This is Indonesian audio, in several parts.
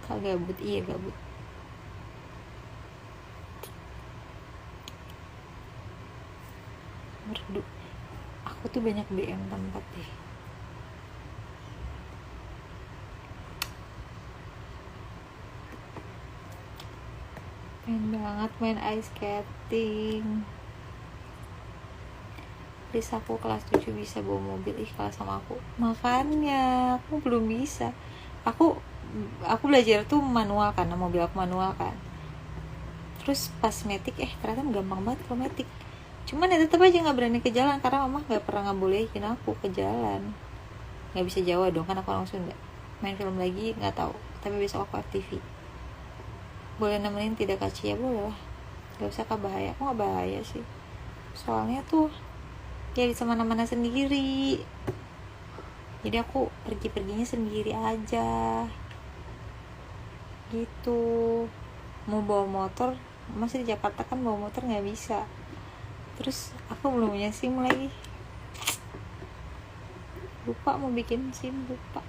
Kak gabut, iya gabut. Merdu. Aku tuh banyak BM tempat deh. Pengen banget main ice skating. Please, aku kelas 7 bisa bawa mobil. Kalah sama aku. Makanya aku belum bisa. Aku belajar tuh manual kan, mobil aku manual kan. Terus pas metik ternyata gampang banget kalau metik. Cuman ya tetap aja nggak berani ke jalan karena mama nggak pernah ngebolehin aku ke jalan. Nggak bisa Jawa dong, kan aku orang Sunda. Main film lagi nggak tahu, tapi besok aku FTV. Boleh nemenin tidak Kak Cia? Boleh lah, nggak usah Kak, bahaya. Aku nggak bahaya sih, soalnya tuh ya di mana-mana sendiri, jadi aku perginya sendiri aja gitu. Mau bawa motor, masih di Jakarta kan bawa motor nggak bisa. Terus aku belum punya SIM lagi, lupa mau bikin SIM, lupa.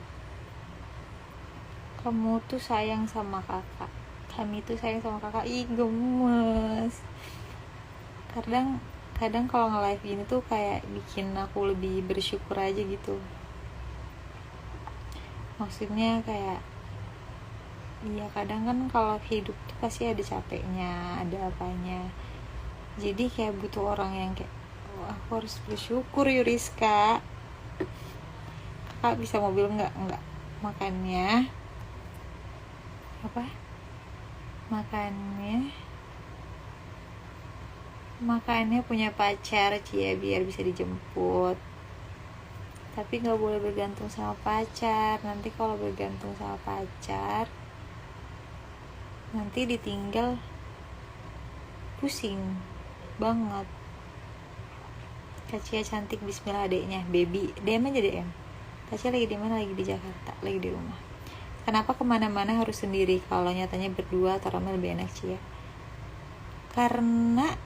Kamu tuh sayang sama kakak, kami tuh sayang sama kakak. Ih gemes. Kadang kalau nge-live gini tuh kayak bikin aku lebih bersyukur aja gitu. Maksudnya kayak iya, kadang kan kalau hidup tuh pasti ada capeknya, ada apanya. Jadi kayak butuh orang yang kayak, oh, aku harus bersyukur Yuriska. Kakak bisa mobil enggak? Makannya punya pacar Cia, biar bisa dijemput. Tapi gak boleh bergantung sama pacar. Nanti kalau bergantung sama pacar, nanti ditinggal pusing banget. Kak Cia cantik, bismillah adeknya, baby. DM aja DM. Kak Cia lagi di mana? Lagi di Jakarta, lagi di rumah. Kenapa kemana-mana harus sendiri kalau nyatanya berdua atau rame lebih enak Cia? Karena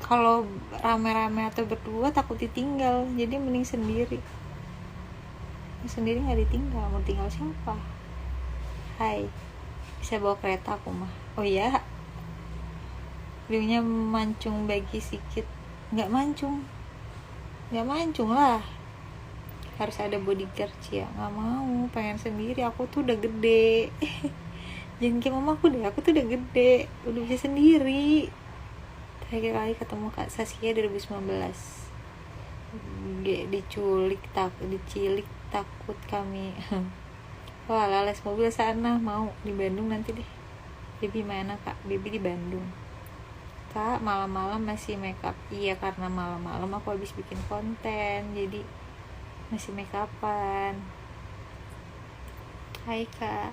kalau rame-rame atau berdua takut ditinggal, jadi mending sendiri. Sendiri nggak ditinggal, mau tinggal siapa? Hai, bisa bawa kereta aku mah. Oh iya, viewnya mancung bagi sikit. Nggak mancung lah, harus ada bodyguard Cia. Nggak mau, pengen sendiri. Aku tuh udah gede. Jangan kayak mama aku deh, aku tuh udah gede, udah bisa sendiri. Terakhir kali ketemu Kak Saskia 2019, dicilik takut kami. Wah, les mobil sana, mau di Bandung nanti deh. Baby mana Kak? Baby di Bandung. Kak, malam-malam masih makeup. Iya, karena malam-malam aku habis bikin konten, jadi masih makeupan. Hai Kak,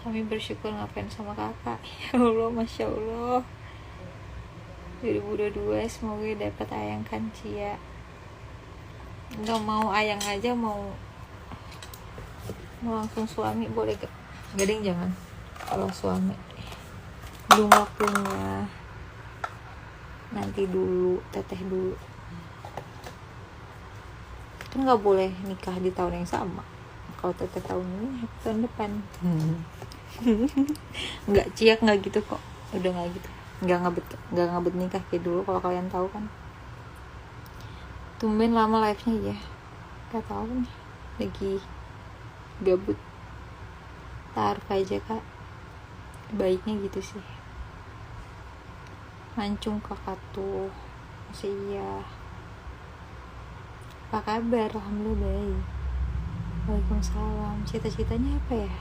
kami bersyukur ngefans sama kakak. Ya Allah, Masya Allah. 2022 semoga dapat ayang kan Cia. Gak mau ayang aja, mau langsung suami boleh gak? Gading jangan, kalau suami belum waktunya, nanti dulu, teteh dulu. Kan gak boleh nikah di tahun yang sama. Kalau teteh tahun ini, tahun depan. Nggak Cia, nggak gitu kok, udah nggak gitu. Nggak ngabet nikah kayak dulu, kalau kalian tahu kan. Tumben lama live-nya ya, gak tahu nih, lagi gabut. Taruh aja Kak, baiknya gitu sih. Mancung kakak tuh masih. Iya, apa kabar? Alhamdulillah baik. Waalaikumsalam. Cita-citanya apa ya?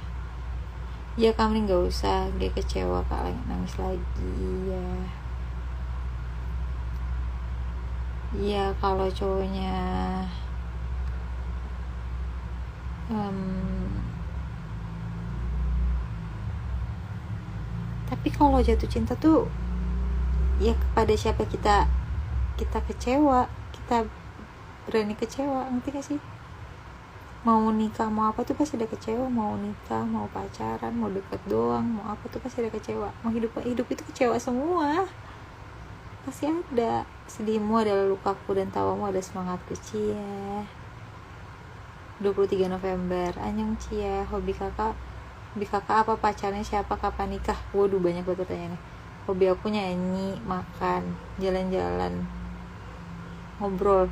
Ya kamu nggak usah, dia kecewa Kak, lagi nangis lagi ya. Iya, kalau cowoknya tapi kalau jatuh cinta tuh ya kepada siapa kita kecewa, kita berani kecewa, ngerti gak sih? Mau nikah mau apa tuh pasti ada kecewa. Mau nikah, mau pacaran, mau deket doang, mau apa tuh pasti ada kecewa. Mau hidup itu kecewa semua, pasti ada. Sedihmu adalah lukaku dan tawamu ada semangatku Cia. 23 November, Annyeong Cia. Hobi kakak Hobi kakak apa, pacarnya siapa, kapan nikah? Waduh, banyak banget pertanyaannya. Hobi aku nyanyi, makan, jalan-jalan, ngobrol.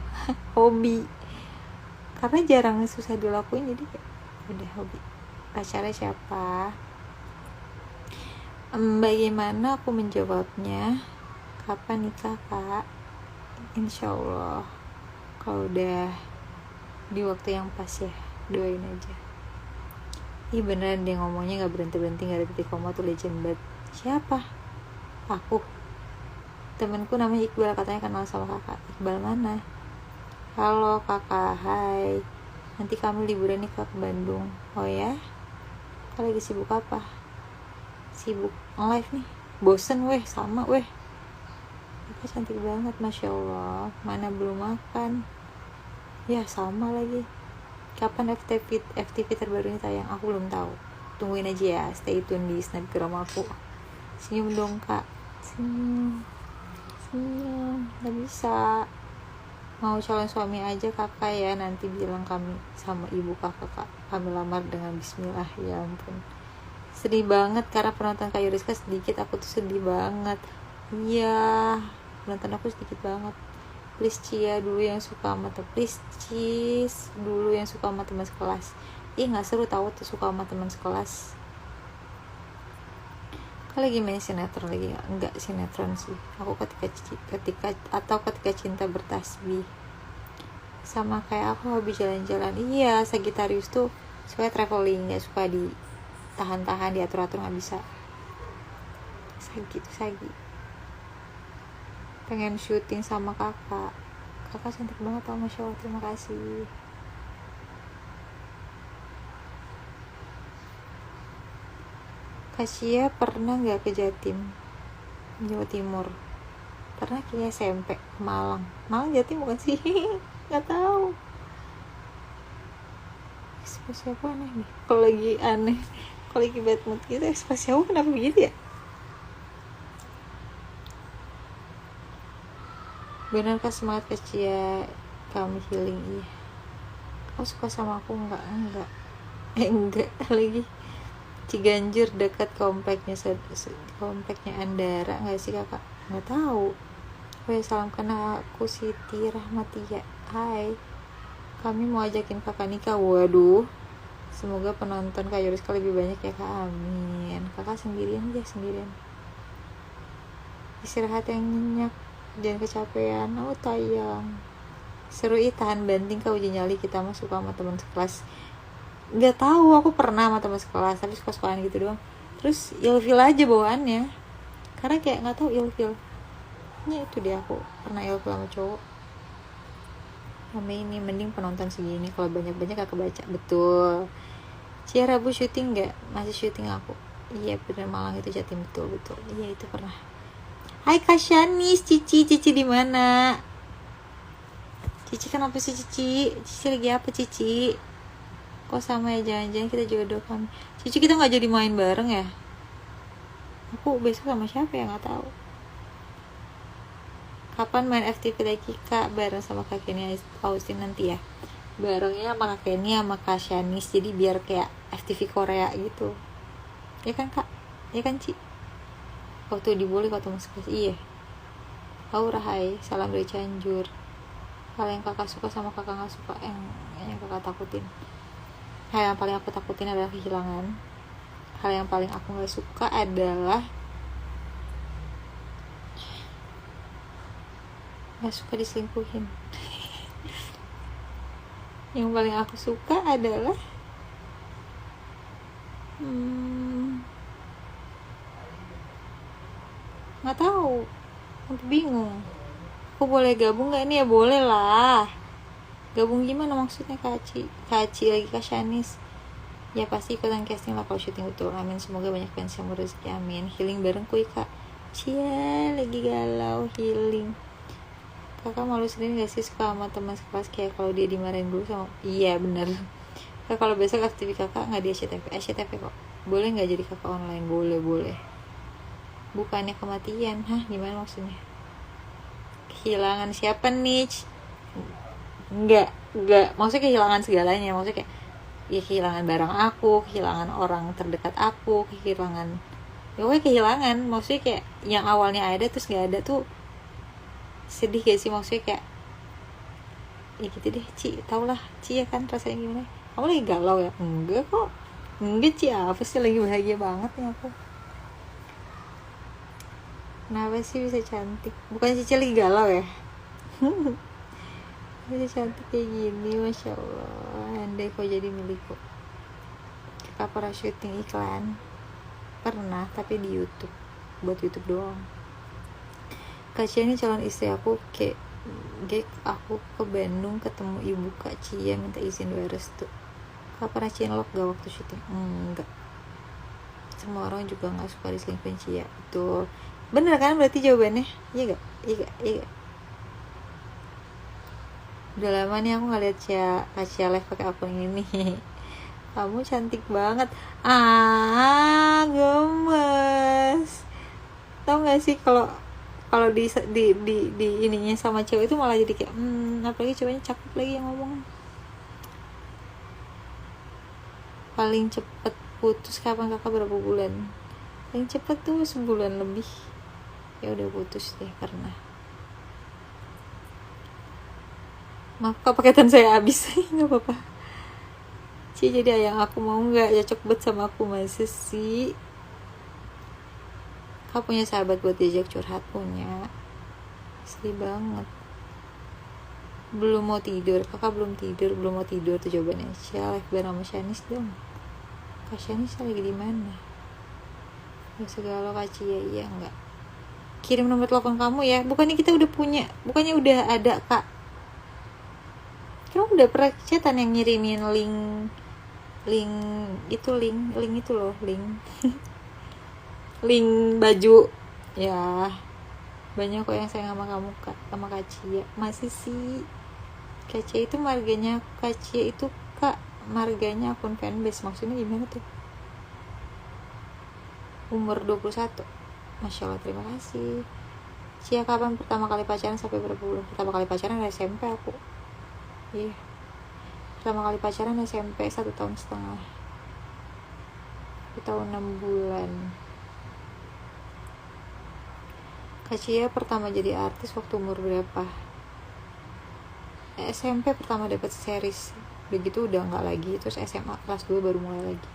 Hobi karena jarang, susah dilakuin, jadi kayak udah hobi. Pacarnya siapa? Bagaimana aku menjawabnya? Kapan nikah kak? Insya Allah kalau udah di waktu yang pas ya, doain aja. Ih beneran dia ngomongnya gak berhenti-berhenti, gak ada titik koma tuh, legend banget. Siapa? Aku. Temenku namanya Iqbal, katanya kenal sama kakak. Iqbal mana? Halo kakak, hai. Nanti kami liburan nih ke Bandung. Oh ya? Kak lagi sibuk apa? Sibuk live nih. Bosen weh, sama weh. Kakak cantik banget, Masya Allah. Mana belum makan? Ya sama lagi. Kapan FTV terbarunya tayang? Aku belum tahu. Tungguin aja ya, stay tune di snapgram aku. Senyum dong kak. Senyum. Gak bisa. Mau calon suami aja kakak ya. Nanti bilang kami sama ibu kakak, kami lamar dengan bismillah. Ya ampun, sedih banget karena penonton Kak Yuriska sedikit. Aku tuh sedih banget. Iya, penonton aku sedikit banget. Please Cia dulu yang suka sama please Cis dulu yang suka sama teman sekelas. Nggak seru tahu tuh suka sama teman sekelas. Kau lagi main sinetron lagi ya? Enggak sinetron sih. Aku ketika cinta bertasbih. Sama kayak aku hobi jalan-jalan. Iya, Sagittarius tuh suka traveling, nggak suka ditahan-tahan, diatur-atur, nggak bisa. Sagi. Pengen syuting sama kakak cantik banget tau, Masya Allah, terima kasih. Kasia pernah gak ke Jatim, Jawa Timur? Pernah kayak SMP ke Malang Jatim bukan sih? Gak tahu. Ekspresi aku aneh nih kalau lagi aneh, kalau lagi bad mood gitu. Ekspresi aku kenapa begitu ya? Benarkah semangat Kacia kami healing? Iya. Kau suka sama aku? Enggak lagi. Ciganjur dekat kompleknya Andara nggak sih kakak? Nggak tahu. Salam kenal, aku Siti Rahmatia. Hai, kami mau ajakin kakak nikah. Waduh, semoga penonton Kak Yuriska lebih banyak ya kak, amin. Kakak sendirian. Istirahat yang nyenyak, jangan kecapean. Oh tayang seru. Tahan banting kak, uji nyali. Kita mah suka sama teman sekelas. Nggak tahu, aku pernah sama teman sekelas tapi suka-sukaan gitu doang. Terus ilfil aja bawaannya, karena kayak nggak tahu ilfilnya itu dia. Aku pernah ilfil sama cowok. Sama ini mending penonton segini, kalau banyak-banyak gak kebaca. Betul. Cia Rabu syuting nggak? Masih syuting aku. Iya bener, Malang itu Jatim, betul. Iya itu pernah. Hai Kak Shanis, Cici di mana? Cici kenapa sih Cici lagi apa Cici? Kok sama ya, jangan-jangan kita jodoh kan? Cici kita nggak jadi main bareng ya? Aku besok sama siapa ya, nggak tahu. Kapan main FTV lagi kak bareng sama Kak Kenny Austin nanti ya? Barengnya sama Kak Kenny sama Kak Shanis, jadi biar kayak FTV Korea gitu. Ya kan kak? Ya kan Ci? Waktu dibully waktu masuk kelas. Iya. Aura hai, salam dari Cianjur. Hal yang kakak suka sama kakak nggak suka, yang kakak takutin. Hal yang paling aku takutin adalah kehilangan. Hal yang paling aku nggak suka adalah nggak suka diselingkuhin. Yang paling aku suka adalah nggak tahu, aku bingung. Aku boleh gabung nggak ini ya? Boleh lah. Gabung gimana maksudnya Kak Ci lagi Kak Shanis? Ya pasti ikutan casting lah kalau syuting, betul. Amin, semoga banyak fans yang berrezeki, amin. Healing bareng kuy kak. Cia lagi galau healing. Kakak malu sendiri gak sih suka sama teman sekelas kayak kalau dia dimarahin dulu sama? Iya bener. Kak kalau besok aktif kakak nggak di SCTV kok. Boleh nggak jadi kakak online? Boleh. Bukannya kematian? Hah, gimana maksudnya? Kehilangan siapa nih? Enggak maksudnya kehilangan segalanya, maksudnya kayak ya kehilangan barang aku, kehilangan orang terdekat aku, kehilangan kehilangan, maksudnya kayak yang awalnya ada terus nggak ada tuh sedih gak sih? Maksudnya kayak ya gitu deh. Tau lah Ci ya kan rasanya gimana. Kamu lagi galau ya? Enggak kok, enggak Ci, apa sih, lagi bahagia banget nih aku. Kenapa sih bisa cantik? Bukan Cici lagi galau ya? Bisa cantik kayak gini, Masya Allah. Andai kau jadi milikku. Kakak pernah syuting iklan? Pernah, tapi di YouTube, buat YouTube doang. Kak Cia ini calon istri aku. Kayak aku ke Bandung ketemu ibu Kak Cia, minta izin 2 restu. Kak pernah cinlok gak waktu syuting? Enggak. Semua orang juga gak suka diselingkuhin Cia. Betul, bener kan berarti jawabannya? Iya gak? Udah lama nih aku gak liat Kak Cia live pakai akun ini. Kamu cantik banget. Gemes. Tau gak sih kalau di ininya sama cewek itu malah jadi kayak apalagi ceweknya cakep lagi yang ngomong. Paling cepet putus kapan Kakak? Berapa bulan? Paling cepet tuh sebulan lebih. Ya udah putus deh karena maaf Kak, paketan saya habis. Nggak apa-apa Ci, jadi ayang aku mau nggak? Cocok banget sama aku. Masa sih? Kak punya sahabat buat diajak curhat? Punya. Sedih banget. Belum mau tidur. Kakak belum mau tidur tuh jawabannya. Cia live bareng sama Shanis dong. Kak Shanis lagi di mana? Gak segala Kak Cia. Iya enggak. Kirim nomor telepon kamu ya. Bukannya kita udah punya? Bukannya udah ada Kak? Kamu udah pernah chatan yang ngirimin link itu loh, link baju ya. Banyak kok yang sayang sama kamu Kak, sama Kak Cia. Masih sih Kak Cia itu marganya, Kak Cia itu Kak marganya akun fanbase. Maksudnya gimana tuh? Umur 21. Masya Allah, terima kasih Cia. Kapan pertama kali pacaran, sampai berapa bulan? Pertama kali pacaran SMP aku. Iya, pertama kali pacaran SMP 1,5 tahun. 1 tahun 6 bulan. Kak Cia pertama jadi artis waktu umur berapa? SMP pertama dapat series, begitu udah nggak lagi. Terus SMA kelas 2 baru mulai lagi.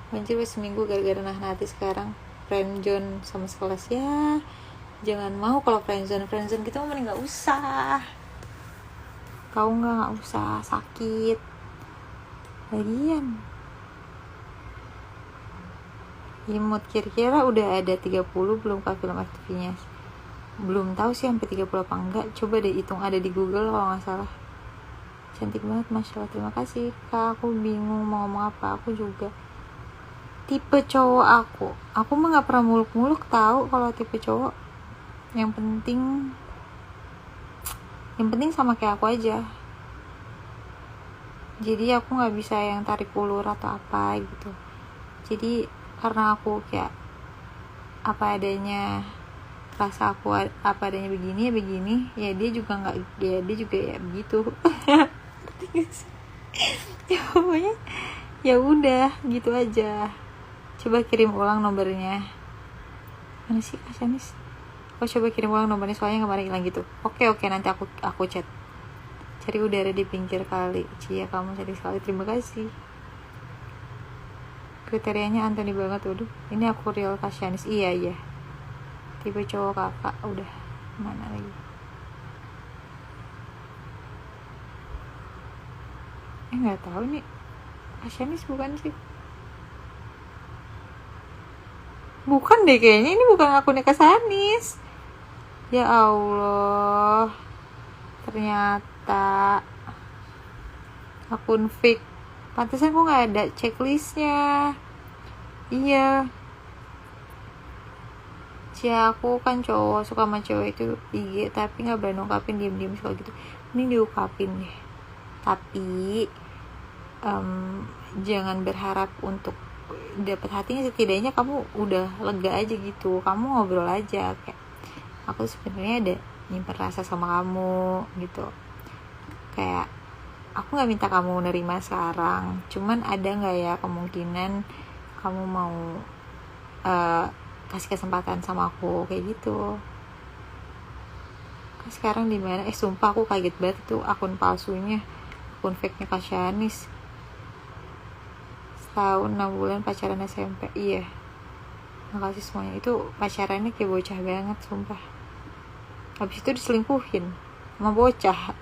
Banjir seminggu gara-gara nahan hati. Sekarang friendzone sama sekelas. Ya jangan mau. Kalau friendzone kita mending nggak usah. Kau nggak usah sakit lagian. Imut kira-kira udah ada 30 belum Kak film aktifnya? Belum tahu sih sampai 30 apa enggak. Coba deh hitung, ada di Google kalau nggak salah. Cantik banget, Masya Allah, terima kasih Kak. Aku bingung mau ngomong apa. Aku juga tipe cowok aku mah nggak pernah muluk-muluk tahu. Kalau tipe cowok yang penting sama kayak aku aja. Jadi aku nggak bisa yang tarik ulur atau apa gitu. Jadi karena aku kayak apa adanya, rasa aku apa adanya begini ya dia juga ya begitu. Ya pokoknya ya udah gitu aja. Coba kirim ulang nomornya. Mana sih Kak Shanis? Coba kirim ulang nomornya, soalnya kemarin hilang gitu. Oke, nanti aku chat. Cari udara di pinggir kali. Cia, kamu cantik sekali, terima kasih. Kriterianya Anthony banget. Waduh, ini aku real Kak Shanis. Iya tipe cowok Kakak. Udah, mana lagi? Nggak tahu nih Kak Shanis bukan sih. Bukan deh kayaknya, ini bukan akunnya Kak Shanis. Ya Allah, ternyata akun fake. Pantesan kok nggak ada checklistnya. Iya Cia, aku kan cowok, suka sama cewek itu IG, tapi nggak berani ungkapin, diem suka gitu. Ini diungkapin deh. Tapi jangan berharap untuk dapat hatinya. Setidaknya kamu udah lega aja gitu. Kamu ngobrol aja kayak, aku sebenarnya ada nyimpen rasa sama kamu gitu. Kayak aku nggak minta kamu nerima sekarang, cuman ada nggak ya kemungkinan kamu mau kasih kesempatan sama aku kayak gitu. Sekarang di mana? Sumpah aku kaget banget tuh akun palsunya, akun fake-nya Kak Shanice. Setahun 6 bulan pacaran SMP. Iya, makasih semuanya. Itu pacarannya kayak bocah banget sumpah. Habis itu diselingkuhin sama bocah.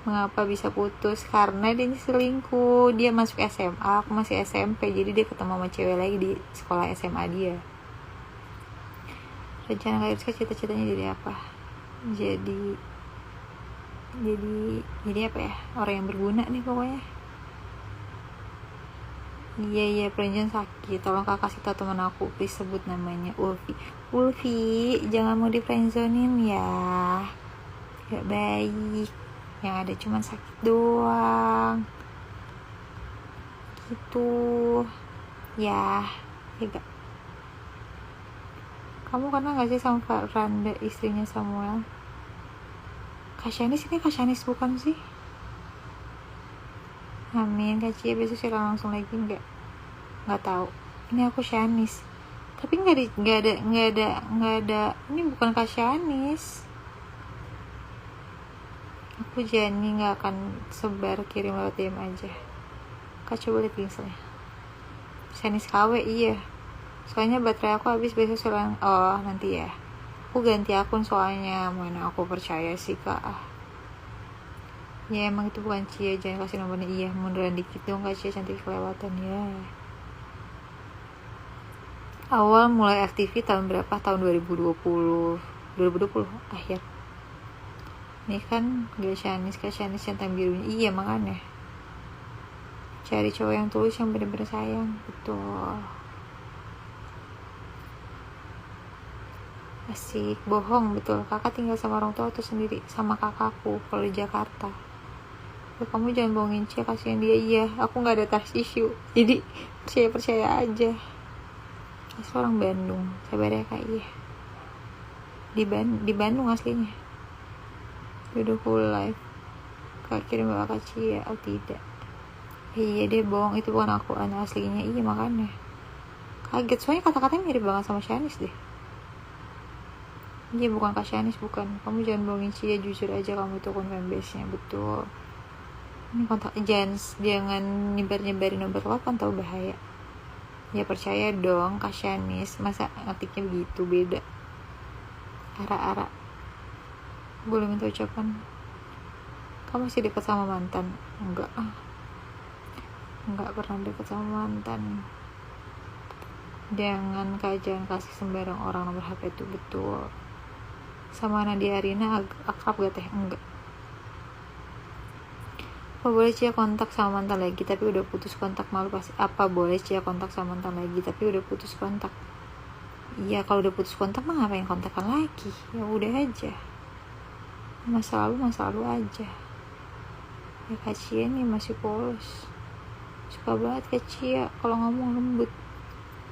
Mengapa bisa putus? Karena dia selingkuh. Dia masuk SMA, aku masih SMP, jadi dia ketemu sama cewek lagi di sekolah SMA dia. Rencana Kak Rizka cita-citanya jadi apa? Jadi apa ya? Orang yang berguna nih pokoknya. Iya perjanjian sakit. Tolong Kak kasih tau teman aku, please sebut namanya Ulfi, jangan mau di friendzonin ya, gak baik. Yang ada cuma sakit doang gitu ya gak. Kamu kenal gak sih sama Kak Randa, istrinya Samuel? Kak Shanice ini Kak Shanice bukan sih? Amin. Kak Cia besok silang langsung lagi nggak tahu. Ini aku Shanice, tapi nggak ada. Ini bukan Kak Shanice. Aku Jani, nggak akan sebar, kirim lewat DM aja. Kak coba lihat linknya. Shanice KW, iya. Soalnya baterai aku habis besok silang. Oh nanti ya. Aku ganti akun soalnya, mana aku percaya sih Kak. Ya emang itu bukan Cia, jangan kasih nomornya. Iya munduran dikit dong Kak Cia, cantik kelewatan ya. Awal mulai FTV tahun berapa? Tahun 2020 akhir. Ini kan gak Shanice, Kak Shanice centang birunya. Iya makanya cari cowok yang tulus, yang bener-bener sayang. Betul. Asik. Bohong, betul. Kakak tinggal sama orang tua atau sendiri? Sama kakakku kalau di Jakarta. Ya, kamu jangan bohongin Cia, kasihan dia. Iya, aku gak ada tas tisu, jadi percaya aja. Seorang Bandung, sabar ya Kak. Iya, di Bandung aslinya. Beautiful life. Kak kirim bapak Kak Cia. Oh tidak. Iya dia bohong, itu bukan aku anak aslinya. Iya makanya kaget, soalnya kata-katanya mirip banget sama Shanice deh. Iya bukan Kak Shanice, bukan. Kamu jangan bohongin Cia, jujur aja kamu itu akun fanbase nya. Betul. Ini kontak, jangan nyebarin nomor telepon, tahu bahaya. Ya percaya dong Kak Shanice, masa ngetiknya begitu, beda. Ara-ara. Boleh minta ucapan? Kamu masih dekat sama mantan? Enggak pernah dekat sama mantan. Jangan kasih sembarang orang nomor HP itu. Betul. Sama Nadia Arina akrab gak teh? Enggak. Apa boleh Cia kontak sama mantan lagi tapi udah putus kontak? Malu pasti. Apa boleh Cia kontak sama mantan lagi tapi udah putus kontak? Iya kalau udah putus kontak mah ngapain kontakan lagi? Ya udah aja, masa lalu aja. Ya Kak Cia nih masih polos. Suka banget Kak Cia kalau ngomong lembut.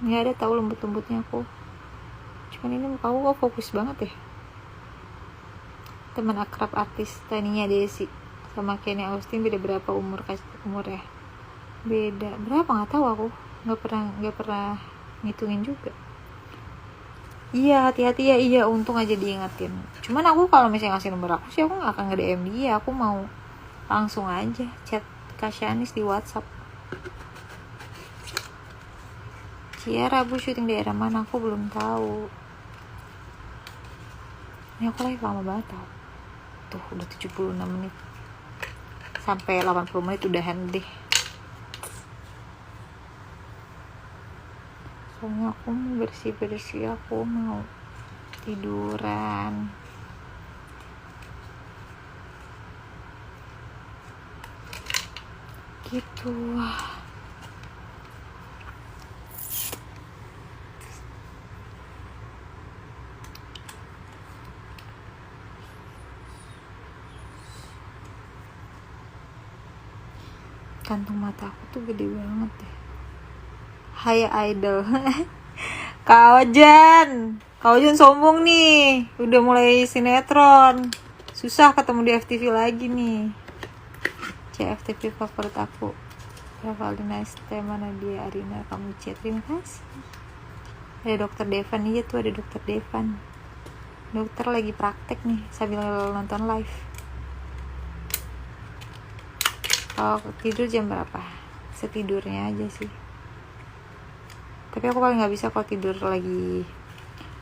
Nggak ada tahu lembut-lembutnya aku. Cuman ini muka aku kok fokus banget ya. Teman akrab artis Tania Desi sama Kenny Austin beda berapa umurnya? Beda berapa nggak tahu aku. Nggak pernah ngitungin juga. Iya hati-hati ya. Iya untung aja diingetin. Cuman aku kalau misalnya ngasih nomor aku sih aku nggak akan nge-DM dia. Aku mau langsung aja chat Kak Shanice di WhatsApp. Cia Rabu syuting daerah mana? Aku belum tahu. Ini aku live lama banget tau. Tuh udah 76 menit. Sampai 80 menit udahan deh. Soalnya aku mau bersih-bersih, aku mau tiduran. Gitu. Kantung mata aku tuh gede banget deh. Hai idol. Kak Ojan sombong nih, udah mulai sinetron, susah ketemu di FTV lagi nih. CFTP favorit aku Revalina Estema Nadia Arina kamu chat, terima kasih. Ada dokter Devan, iya tuh ada dokter Devan. Dokter lagi praktek nih sambil nonton live. Kalau tidur jam berapa? Setidurnya aja sih. Tapi aku paling nggak bisa kalau tidur lagi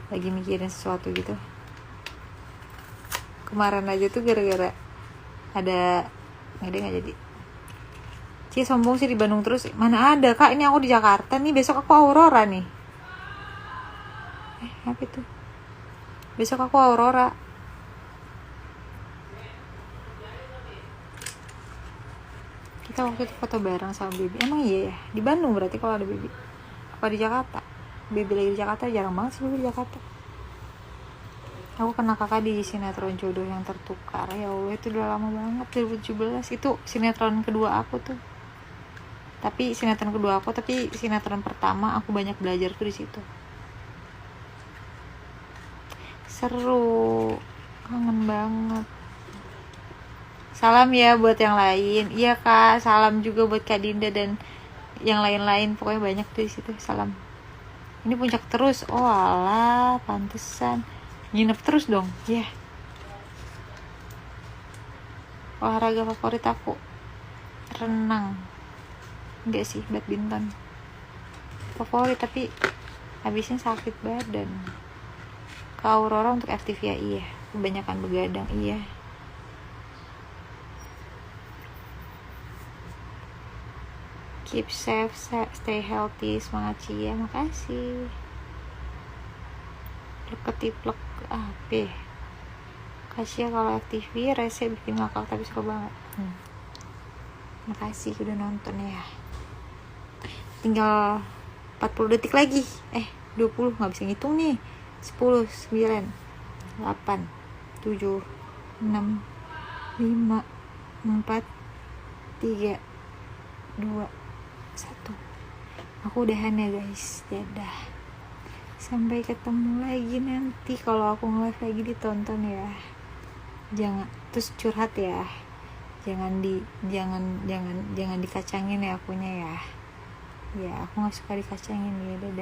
mikirin sesuatu gitu. Kemarin aja tuh gara-gara ada nggak jadi. Cie sombong sih di Bandung terus. Mana ada kak, ini aku di Jakarta nih, besok aku Aurora nih. Apa itu? Besok aku Aurora. Kita waktu itu foto bareng sama Baby. Emang iya ya? Di Bandung berarti kalau ada Baby. Apa di Jakarta? Baby lagi di Jakarta, jarang banget sih Baby di Jakarta. Aku kenal kakak di sinetron Jodoh yang Tertukar. Ya Allah, itu udah lama banget, 2017. Itu sinetron kedua aku tuh. Tapi sinetron pertama aku banyak belajar tuh di situ. Seru, kangen banget. Salam ya buat yang lain. Iya kak, salam juga buat Kak Dinda dan yang lain-lain. Pokoknya banyak tuh di situ. Salam. Ini puncak terus. Oh alah, pantesan. Nginep terus dong. Ya. Yeah. Olahraga favorit aku renang. Enggak sih, badminton. Favorit tapi habisnya sakit badan. Ke Aurora untuk FTV ya, iya. Kebanyakan begadang, iya. Keep safe, stay healthy, semangat Cia, makasih. Ketiplek apa? Kasih kalau FTV rese bikin ngakak tapi suka banget. Makasih udah nonton ya. Tinggal 40 detik lagi. 20 nggak bisa ngitung nih. 10, 9, 8, 7, 6, 5, 4, 3, 2, 1. Aku udahan ya guys. Dadah. Sampai ketemu lagi nanti. Kalau aku nge-live lagi ditonton ya. Jangan terus curhat ya. Jangan dikacangin ya akunya ya. Ya, aku nggak suka dikacangin ya. Dadah.